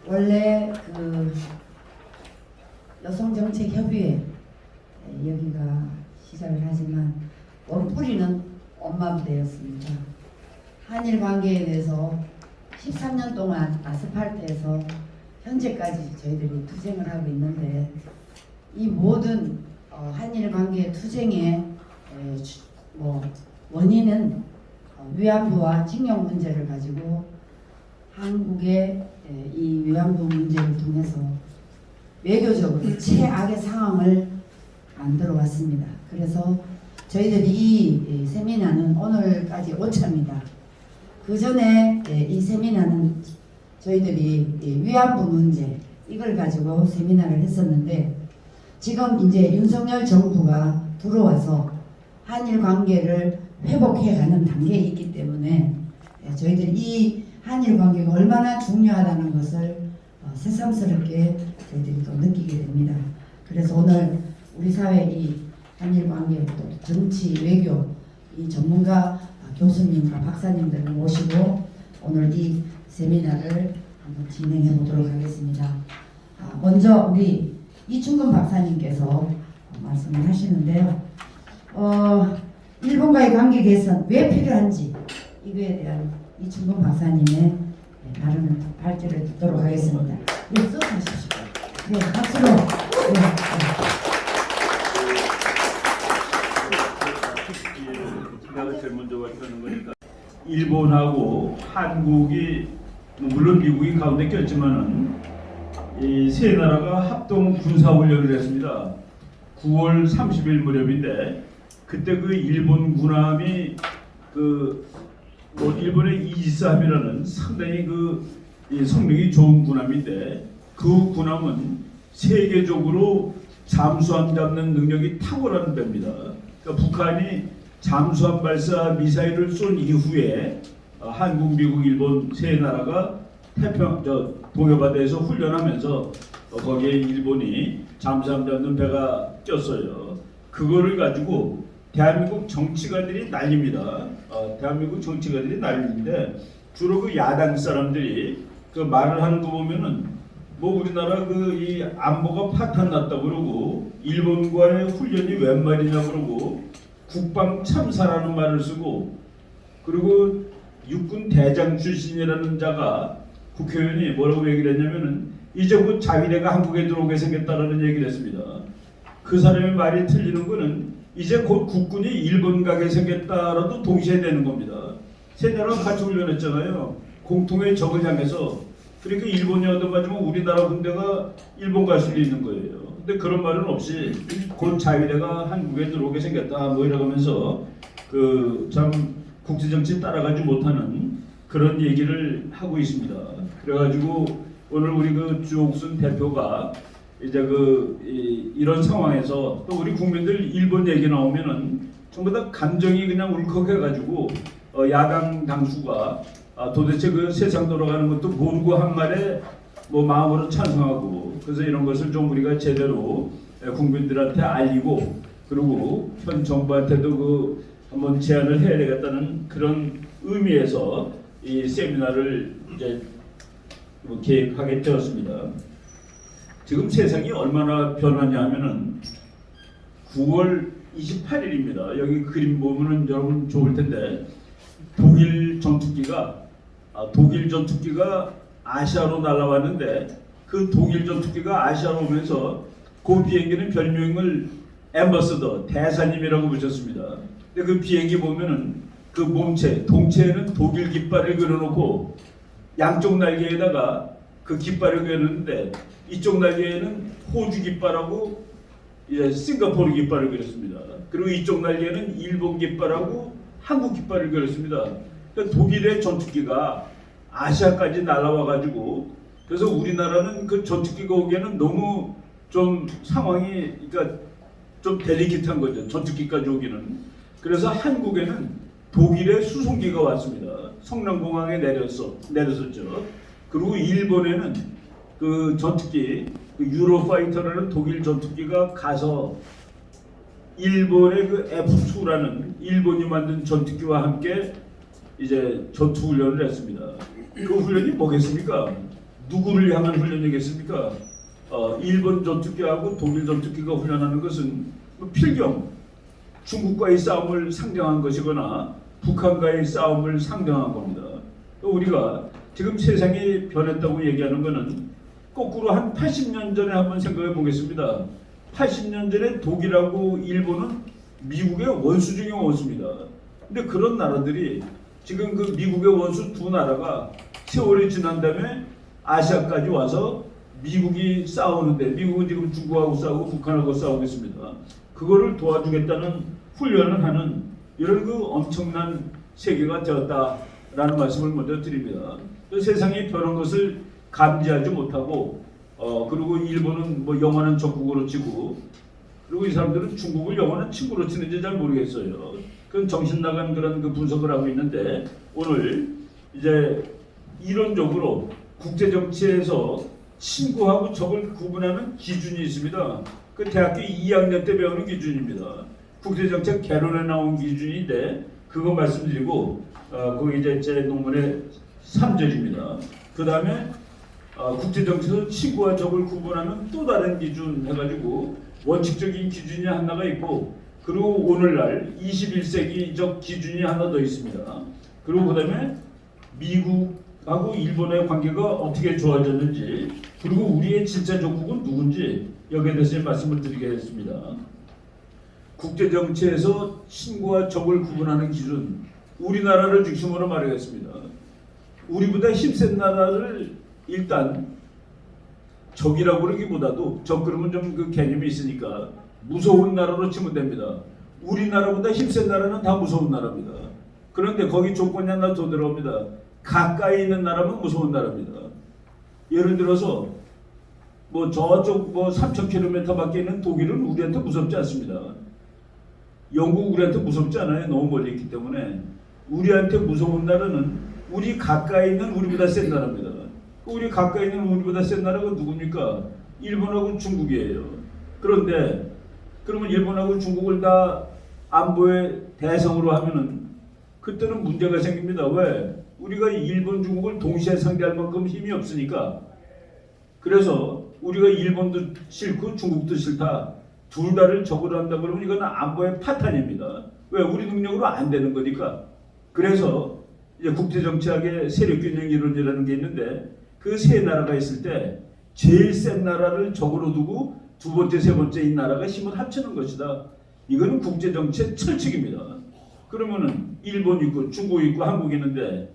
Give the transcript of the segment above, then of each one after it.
원래 그 여성정책협의회 여기가 시작을 하지만 원뿌리는 엄마부대였습니다. 한일 관계에 대해서 13년 동안 아스팔트에서 현재까지 저희들이 투쟁을 하고 있는데 이 모든 한일 관계 투쟁의 원인은 위안부와 징용 문제를 가지고 한국의 이 위안부 문제를 통해서 외교적으로 최악의 상황을 만들어 왔습니다. 그래서 저희들이 이 세미나는 오늘까지 5차입니다. 그 전에 이 세미나는 저희들이 위안부 문제 이걸 가지고 세미나를 했었는데 지금 이제 윤석열 정부가 들어와서 한일 관계를 회복해가는 단계에 있기 때문에 저희들이 이 한일 관계가 얼마나 중요하다는 것을 새삼스럽게 저희들이 또 느끼게 됩니다. 그래서 오늘 우리 사회 이 한일 관계 또 정치 외교 이 전문가 교수님과 박사님들을 모시고 오늘 이 세미나를 한번 진행해 보도록 하겠습니다. 먼저 우리 이충근 박사님께서 말씀을 하시는데요. 일본과의 관계 개선 왜 필요한지 이거에 대한 이충근 박사님의 발언을 발제를 듣도록 하겠습니다. 네, 써주십시오. 네, 박수로. 내가 제일 먼저 발표하는 거니까 일본하고 한국이 물론 미국이 가운데 꼈지만은 이 세 나라가 합동 군사 훈련을 했습니다. 9월 30일 무렵인데 그때 그 일본 군함이 일본의 이지스함이라는 상당히 이 성능이 좋은 군함인데 그 군함은 세계적으로 잠수함 잡는 능력이 탁월한 배입니다. 그러니까 북한이 잠수함 발사 미사일을 쏜 이후에 한국, 미국, 일본 세 나라가 동해바다에서 훈련하면서 거기에 일본이 잠수함 잡는 배가 꼈어요. 그거를 가지고 대한민국 정치가들이 난립니다. 대한민국 정치가들이 난리인데 주로 그 야당 사람들이 그 말을 하는 거 보면은 뭐 우리나라 이 안보가 파탄났다 그러고 일본과의 훈련이 웬 말이냐 그러고 국방 참사라는 말을 쓰고 그리고 육군 대장 출신이라는 자가 국회의원이 뭐라고 얘기를 했냐면은 이제 곧 자위대가 한국에 들어오게 생겼다라는 얘기를 했습니다. 그 사람의 말이 틀리는 거는 이제 곧 국군이 일본 가게 생겼다라도 동시에 되는 겁니다. 세 나라가 같이 훈련했잖아요. 공통의 적을 향해서. 그러니까 일본이 얻어맞으면 우리나라 군대가 일본 갈 수도 있는 거예요. 근데 그런 말은 없이 곧 자위대가 한국에 들어오게 생겼다 뭐 이러면서 참 국제정치 따라가지 못하는 그런 얘기를 하고 있습니다. 그래가지고 오늘 우리 주옥순 대표가 이제 이런 상황에서 또 우리 국민들 일본 얘기 나오면은 전부 다 감정이 그냥 울컥해가지고 야당 당수가 도대체 세상 돌아가는 것도 모르고 한 말에 뭐 마음으로 찬성하고 그래서 이런 것을 좀 우리가 제대로 국민들한테 알리고 그리고 현 정부한테도 한번 제안을 해야 되겠다는 그런 의미에서 이 세미나를 이제 계획하게 되었습니다. 지금 세상이 얼마나 변하냐 하면은 9월 28일입니다. 여기 그림 보면은 여러분 좋을 텐데 독일 전투기가 아시아로 날아왔는데 그 독일 전투기가 아시아로 오면서 그 비행기는 별명을 앰버서더 대사님이라고 붙였습니다. 근데 그 비행기 보면은 그 몸체 동체에는 독일 깃발을 그려놓고 양쪽 날개에다가 그 깃발을 그렸는데 이쪽 날개에는 호주 깃발하고 싱가포르 깃발을 그렸습니다. 그리고 이쪽 날개에는 일본 깃발하고 한국 깃발을 그렸습니다. 그러니까 독일의 전투기가 아시아까지 날아와가지고 그래서 우리나라는 그 전투기가 오기에는 너무 좀 상황이 그러니까 좀 데리킷한 거죠. 전투기까지 오기는. 그래서 한국에는 독일의 수송기가 왔습니다. 성남공항에 내렸었죠. 그리고 일본에는 그 전투기 유로파이터라는 독일 전투기가 가서 일본의 그 F2라는 일본이 만든 전투기와 함께 이제 전투 훈련을 했습니다. 그 훈련이 뭐겠습니까? 누구를 향한 훈련이겠습니까? 일본 전투기하고 독일 전투기가 훈련하는 것은 필경 중국과의 싸움을 상정한 것이거나 북한과의 싸움을 상정한 겁니다. 또 우리가 지금 세상이 변했다고 얘기하는 것은 거꾸로 한 80년 전에 한번 생각해 보겠습니다. 80년 전에 독일하고 일본은 미국의 원수 중의 원수입니다. 근데 그런 나라들이 지금 그 미국의 원수 두 나라가 세월이 지난 다음에 아시아까지 와서 미국이 싸우는데, 미국은 지금 중국하고 싸우고 북한하고 싸우고 있습니다. 그거를 도와주겠다는 훈련을 하는 이런 그 엄청난 세계가 되었다라는 말씀을 먼저 드립니다. 세상이 변한 것을 감지하지 못하고 그리고 일본은 뭐 영원한 적국으로 치고, 그리고 이 사람들은 중국을 영원한 친구로 치는지 잘 모르겠어요. 그건 정신 나간 그런 그 분석을 하고 있는데, 오늘 이제 이론적으로 국제 정치에서 친구하고 적을 구분하는 기준이 있습니다. 그 대학교 2학년 때 배우는 기준입니다. 국제 정책 개론에 나온 기준인데 그거 말씀드리고 거기 이제 제 논문의 3절입니다. 그 다음에 국제 정치에서 친구와 적을 구분하는 또 다른 기준 해가지고 원칙적인 기준이 하나가 있고, 그리고 오늘날 21세기적 기준이 하나 더 있습니다. 그리고 그 다음에 미국하고 일본의 관계가 어떻게 좋아졌는지, 그리고 우리의 진짜 적국은 누군지 여기에 대해서 말씀을 드리겠습니다. 국제 정치에서 친구와 적을 구분하는 기준, 우리나라를 중심으로 말하겠습니다. 우리보다 힘센 나라를 일단 적이라고 그러기보다도, 적 그러면 좀 그 개념이 있으니까 무서운 나라로 치면 됩니다. 우리나라보다 힘센 나라는 다 무서운 나라입니다. 그런데 거기 조건이 하나 더 들어옵니다. 가까이 있는 나라면 무서운 나라입니다. 예를 들어서 뭐 저쪽 뭐 3,000km 밖에 있는 독일은 우리한테 무섭지 않습니다. 영국 우리한테 무섭지 않아요. 너무 멀리 있기 때문에. 우리한테 무서운 나라는 우리 가까이 있는 우리보다 센 나라입니다. 우리 가까이 있는 우리보다 센 나라가 누굽니까? 일본하고 중국이에요. 그런데 그러면 일본하고 중국을 다 안보의 대상으로 하면은 그때는 문제가 생깁니다. 왜? 우리가 일본, 중국을 동시에 상대할 만큼 힘이 없으니까. 그래서 우리가 일본도 싫고 중국도 싫다, 둘 다를 적으로 한다 그러면 이건 안보의 파탄입니다. 왜? 우리 능력으로 안 되는 거니까. 그래서 이제 국제정치학의 세력균형 이론이라는 게 있는데, 그 세 나라가 있을 때 제일 센 나라를 적으로 두고 두 번째, 세 번째인 나라가 힘을 합치는 것이다. 이거는 국제정치의 철칙입니다. 그러면은 일본 있고 중국 있고 한국 있는데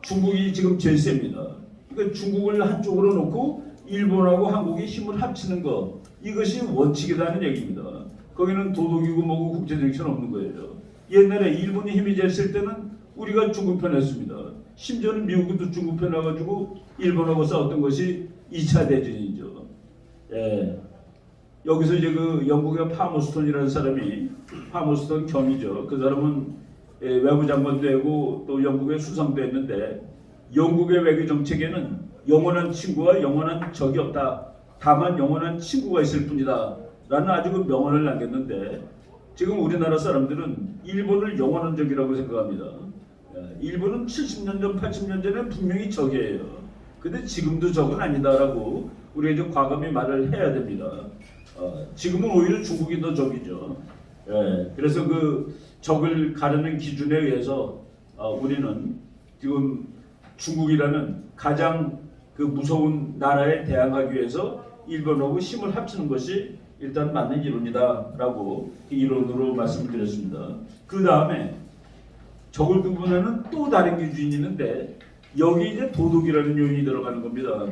중국이 지금 제일 셉니다. 그러니까 중국을 한쪽으로 놓고 일본하고 한국이 힘을 합치는 것, 이것이 원칙이라는 얘기입니다. 거기는 도덕이고 뭐고 국제정치는 없는 거예요. 옛날에 일본이 힘이 제일 셀 때는 우리가 중국 편에 였습니다. 심지어는 미국도 중국 편에 와가지고 일본하고 싸웠던 것이 2차 대전이죠. 예. 여기서 이제 그 영국의 파머스톤이라는 사람이, 파머스톤 경이죠. 그 사람은 외무장관도 되고 또 영국의 수상도 했는데, 영국의 외교 정책에는 영원한 친구와 영원한 적이 없다. 다만 영원한 친구가 있을 뿐이다. 라는 아주 그 명언을 남겼는데, 지금 우리나라 사람들은 일본을 영원한 적이라고 생각합니다. 일본은 70년 전, 80년 전에 분명히 적이에요. 근데 지금도 적은 아니다라고 우리가 좀 과감히 말을 해야 됩니다. 지금은 오히려 중국이 더 적이죠. 그래서 그 적을 가르는 기준에 의해서 우리는 지금 중국이라는 가장 그 무서운 나라에 대항하기 위해서 일본하고 힘을 합치는 것이 일단 맞는 이론이다라고 이론으로 말씀드렸습니다. 그 다음에 적을 구분하는 또 다른 기준이 있는데, 여기 이제 도덕이라는 요인이 들어가는 겁니다.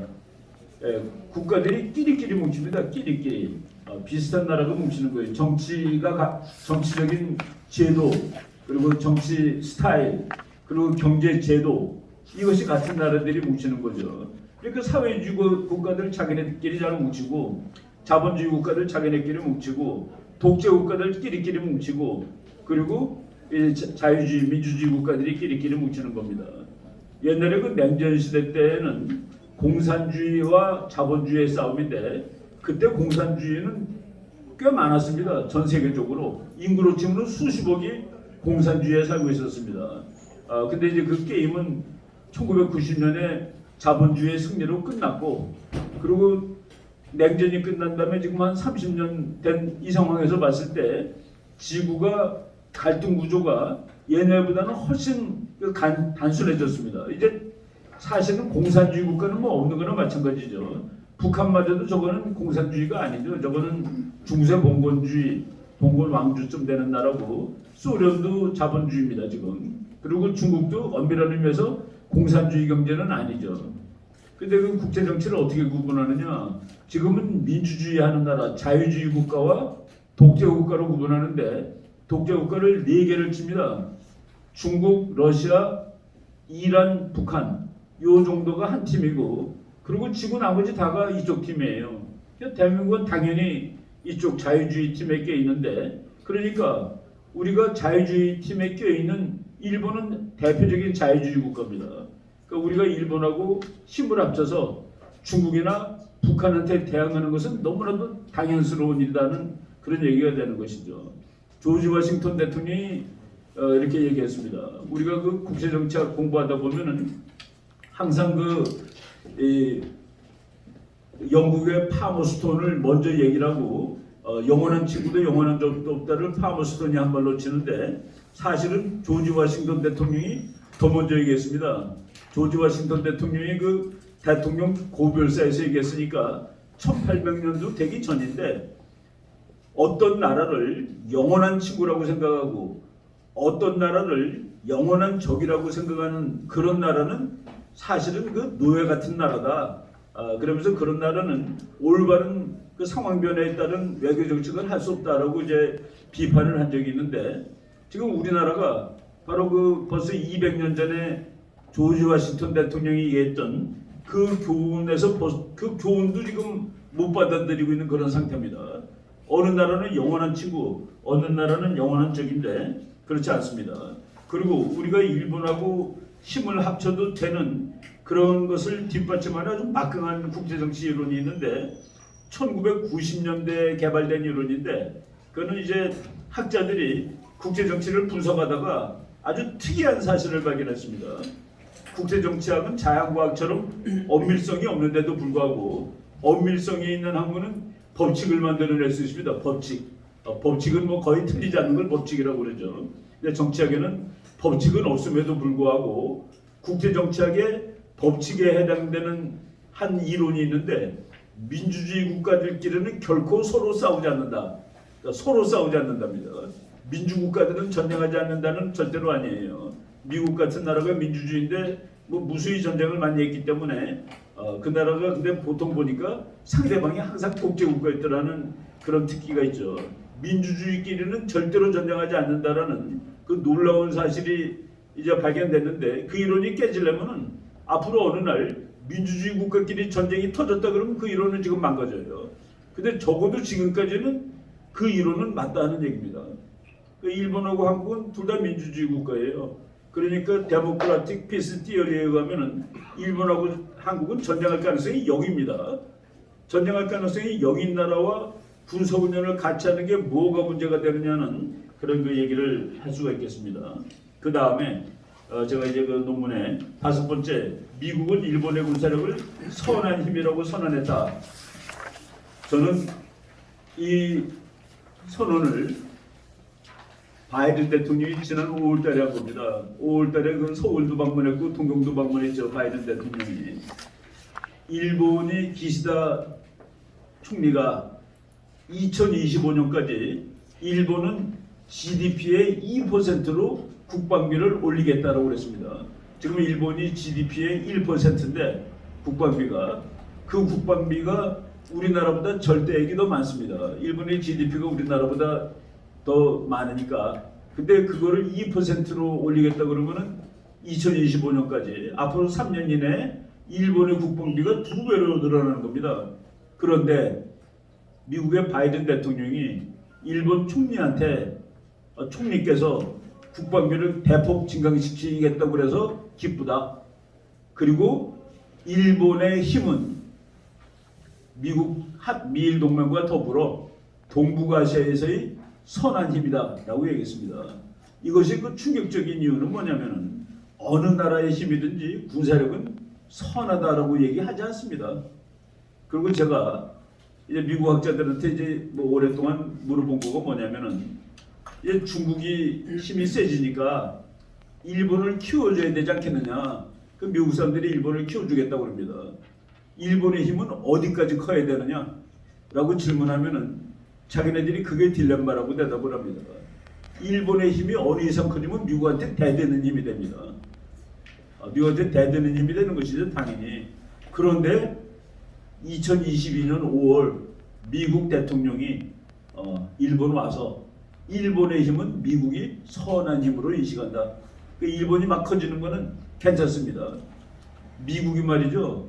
국가들이 끼리끼리 뭉칩니다. 끼리끼리. 비슷한 나라가 뭉치는 거예요. 정치적인 제도, 그리고 정치 스타일, 그리고 경제 제도, 이것이 같은 나라들이 뭉치는 거죠. 그러니까 사회주의 국가들 자기네끼리 잘 뭉치고, 자본주의 국가들 자기네끼리 뭉치고, 독재 국가들 끼리끼리 뭉치고, 그리고 자유주의, 민주주의 국가들이 끼리끼리 뭉치는 겁니다. 옛날에 그 냉전 시대 때는 공산주의와 자본주의의 싸움인데, 그때 공산주의는 꽤 많았습니다. 전 세계적으로 인구로 치면 수십억이 공산주의에 살고 있었습니다. 근데 이제 그 게임은 1990년에 자본주의의 승리로 끝났고, 그리고 냉전이 끝난 다음에 지금 한 30년 된 이 상황에서 봤을 때 지구가 갈등 구조가 예년보다는 훨씬 단순해졌습니다. 이제 사실은 공산주의 국가는 뭐 없는 거나 마찬가지죠. 북한마저도 저거는 공산주의가 아니죠. 저거는 중세 봉건주의, 봉건 왕주쯤 되는 나라고, 소련도 자본주의입니다 지금. 그리고 중국도 엄밀한 의미에서 공산주의 경제는 아니죠. 근데 그 국제 정치를 어떻게 구분하느냐? 지금은 민주주의 하는 나라, 자유주의 국가와 독재 국가로 구분하는데, 독재 국가를 4개를 칩니다. 중국, 러시아, 이란, 북한, 요 정도가 한 팀이고, 그리고 지구 나머지 다가 이쪽 팀이에요. 대한민국은 당연히 이쪽 자유주의 팀에 껴 있는데, 그러니까 우리가 자유주의 팀에 껴 있는 일본은 대표적인 자유주의 국가입니다. 그러니까 우리가 일본하고 힘을 합쳐서 중국이나 북한한테 대항하는 것은 너무나도 당연스러운 일이라는 그런 얘기가 되는 것이죠. 조지 워싱턴 대통령이 이렇게 얘기했습니다. 우리가 그 국제정치학 공부하다 보면은 항상 영국의 파머스톤을 먼저 얘기를 하고, 영원한 친구도 영원한 적도 없다를 파머스톤이 한 말로 치는데, 사실은 조지 워싱턴 대통령이 더 먼저 얘기했습니다. 조지 워싱턴 대통령이 그 대통령 고별사에서 얘기했으니까 1800년도 되기 전인데, 어떤 나라를 영원한 친구라고 생각하고 어떤 나라를 영원한 적이라고 생각하는 그런 나라는 사실은 그 노예 같은 나라다. 그러면서 그런 나라는 올바른 그 상황 변화에 따른 외교 정책을 할 수 없다라고 이제 비판을 한 적이 있는데, 지금 우리나라가 바로 그 벌써 200년 전에 조지 워싱턴 대통령이 얘기했던 그 교훈에서 그 교훈도 지금 못 받아들이고 있는 그런 상태입니다. 어느 나라는 영원한 친구, 어느 나라는 영원한 적인데 그렇지 않습니다. 그리고 우리가 일본하고 힘을 합쳐도 되는 그런 것을 뒷받침하는 아주 막강한 국제정치 이론이 있는데, 1990년대에 개발된 이론인데, 그거는 이제 학자들이 국제정치를 분석하다가 아주 특이한 사실을 발견했습니다. 국제정치학은 자연과학처럼 엄밀성이 없는데도 불구하고 엄밀성이 있는 학문은 법칙을 만들어낼 수 있습니다. 법칙은 뭐 거의 틀리지 않는 걸 법칙이라고 그러죠. 근데 정치학에는 법칙은 없음에도 불구하고 국제정치학의 법칙에 해당되는 한 이론이 있는데, 민주주의 국가들끼리는 결코 서로 싸우지 않는다. 그러니까 서로 싸우지 않는답니다. 민주국가들은 전쟁하지 않는다는 절대로 아니에요. 미국 같은 나라가 민주주의인데 뭐 무수히 전쟁을 많이 했기 때문에 그 나라가 근데 보통 보니까 상대방이 항상 독재국가였더라는 그런 특기가 있죠. 민주주의끼리는 절대로 전쟁하지 않는다라는 그 놀라운 사실이 이제 발견됐는데, 그 이론이 깨지려면은 앞으로 어느 날 민주주의 국가끼리 전쟁이 터졌다 그러면 그 이론은 지금 망가져요. 근데 적어도 지금까지는 그 이론은 맞다는 얘기입니다. 일본하고 한국은 둘 다 민주주의 국가예요. 그러니까 데모크라틱 피스 티어리에 의하면은 일본하고 한국은 전쟁할 가능성이 0입니다. 전쟁할 가능성이 0인 나라와 군사훈련을 같이 하는 게 뭐가 문제가 되느냐는 그런 그 얘기를 할 수가 있겠습니다. 그 다음에 제가 이제 그 논문에 5번째, 미국은 일본의 군사력을 선한 힘이라고 선언했다. 저는 이 선언을 바이든 대통령이 지난 5월달에 한 겁니다. 5월달에 그 서울도 방문했고 동경도 방문했죠. 바이든 대통령이. 일본이 기시다 총리가 2025년까지 일본은 GDP의 2%로 국방비를 올리겠다라고 그랬습니다. 지금 일본이 GDP의 1%인데 그 국방비가 우리나라보다 절대액이 더 많습니다. 일본의 GDP가 우리나라보다 더 많으니까. 근데 그거를 2%로 올리겠다 그러면은 2025년까지 앞으로 3년 이내에 일본의 국방비가 2배로 늘어나는 겁니다. 그런데 미국의 바이든 대통령이 일본 총리께서 국방비를 대폭 증강시키겠다고 그래서 기쁘다. 그리고 일본의 힘은 미일 동맹과 더불어 동북아시아에서의 선한 힘이다 라고 얘기했습니다. 이것이 그 충격적인 이유는 뭐냐면은, 어느 나라의 힘이든지 군사력은 선하다라고 얘기하지 않습니다. 그리고 제가 이제 미국 학자들한테 이제 뭐 오랫동안 물어본 거가 뭐냐면은 이제 중국이 힘이 세지니까 일본을 키워줘야 되지 않겠느냐. 그 미국 사람들이 일본을 키워주겠다고 합니다. 일본의 힘은 어디까지 커야 되느냐? 라고 질문하면은 자기네들이 그게 딜레마라고 대답을 합니다. 일본의 힘이 어느 이상 커지면 미국한테 대되는 힘이 됩니다. 미국한테 대되는 힘이 되는 것이죠, 당연히. 그런데 2022년 5월 미국 대통령이 일본 와서 일본의 힘은 미국이 선한 힘으로 인식한다. 그 일본이 막 커지는 거는 괜찮습니다. 미국이 말이죠.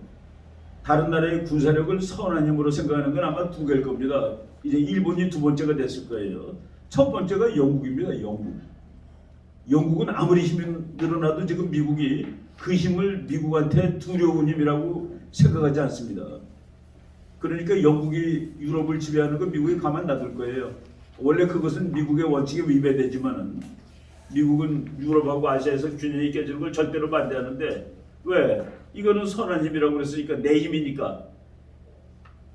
다른 나라의 군사력을 선한 힘으로 생각하는 건 아마 두 개일 겁니다. 이제 일본이 두 번째가 됐을 거예요. 첫 번째가 영국입니다. 영국. 영국은 아무리 힘이 늘어나도 지금 미국이 그 힘을 미국한테 두려운 힘이라고 생각하지 않습니다. 그러니까 영국이 유럽을 지배하는 건 미국이 가만 놔둘 거예요. 원래 그것은 미국의 원칙에 위배되지만은 미국은 유럽하고 아시아에서 균형이 깨지는 걸 절대로 반대하는데 왜? 이거는 선한 힘이라고 그랬으니까 내 힘이니까.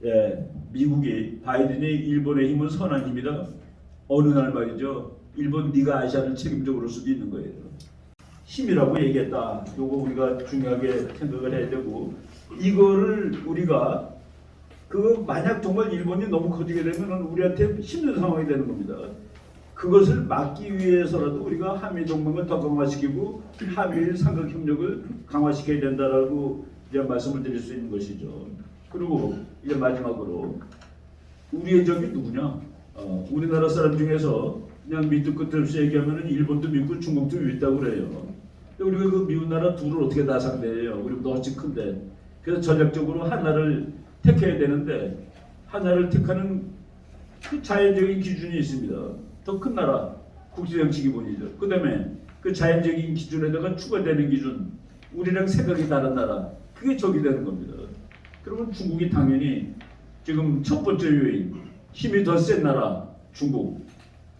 예, 미국이 바이든이 일본의 힘은 선한 힘이다. 어느 날 말이죠. 일본 네가 아시아를 책임져 올 수도 있는 거예요. 힘이라고 얘기했다. 요거 우리가 중요하게 생각을 해야 되고 이거를 우리가 그 만약 정말 일본이 너무 커지게 되면 우리한테 힘든 상황이 되는 겁니다. 그것을 막기 위해서라도 우리가 한미 동맹을 더 강화시키고 한미일 삼각 협력을 강화시켜야 된다라고 이제 말씀을 드릴 수 있는 것이죠. 그리고 이제 마지막으로 우리의 적이 누구냐? 우리나라 사람 중에서 그냥 밑도 끝도 없이 얘기하면은 일본도 믿고 중국도 믿다고 그래요. 근데 우리가 그 미운 나라 둘을 어떻게 다 상대해요? 우리보다 훨씬 큰데. 그래서 전략적으로 하나를 택해야 되는데 하나를 택하는 그 자연적인 기준이 있습니다. 더 큰 나라, 국제정치 기본이죠. 그 다음에 그 자연적인 기준에다가 추가되는 기준, 우리랑 생각이 다른 나라, 그게 적이 되는 겁니다. 그러면 중국이 당연히 지금 첫 번째 요인, 힘이 더 센 나라, 중국,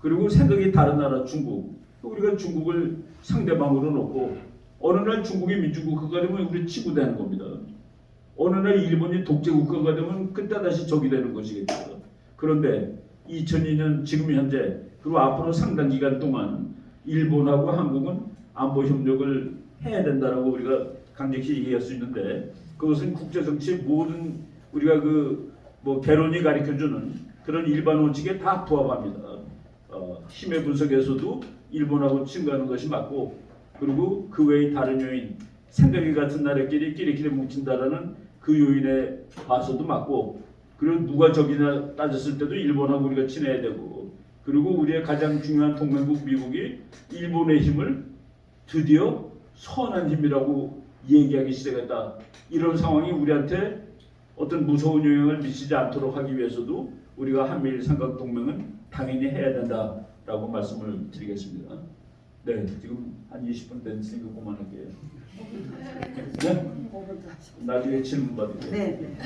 그리고 생각이 다른 나라, 중국. 우리가 중국을 상대방으로 놓고 어느 날 중국이 민주국가가 되면 우리 치고 되는 겁니다. 어느 날 일본이 독재국가가 되면 그때 다시 적이 되는 것이겠죠. 그런데 2002년 지금 현재 그리고 앞으로 상당 기간 동안 일본하고 한국은 안보 협력을 해야 된다라고 우리가 강력히 얘기할 수 있는데 그것은 국제 정치의 모든 우리가 그 뭐 개론이 가르쳐주는 그런 일반 원칙에 다 부합합니다. 힘의 분석에서도 일본하고 친구하는 것이 맞고 그리고 그 외의 다른 요인 생각이 같은 나라끼리 끼리끼리 뭉친다라는 그 요인에 봐서도 맞고 그리고 누가 적이냐 따졌을 때도 일본하고 우리가 친해야 되고 그리고 우리의 가장 중요한 동맹국 미국이 일본의 힘을 드디어 선한 힘이라고 얘기하기 시작했다. 이런 상황이 우리한테 어떤 무서운 영향을 미치지 않도록 하기 위해서도 우리가 한미일 삼각동맹은 당연히 해야 된다라고 말씀을 드리겠습니다. 네, 지금 한 20분 됐으니까 그만할게요. 네? 나중에 질문 받을게요. 네.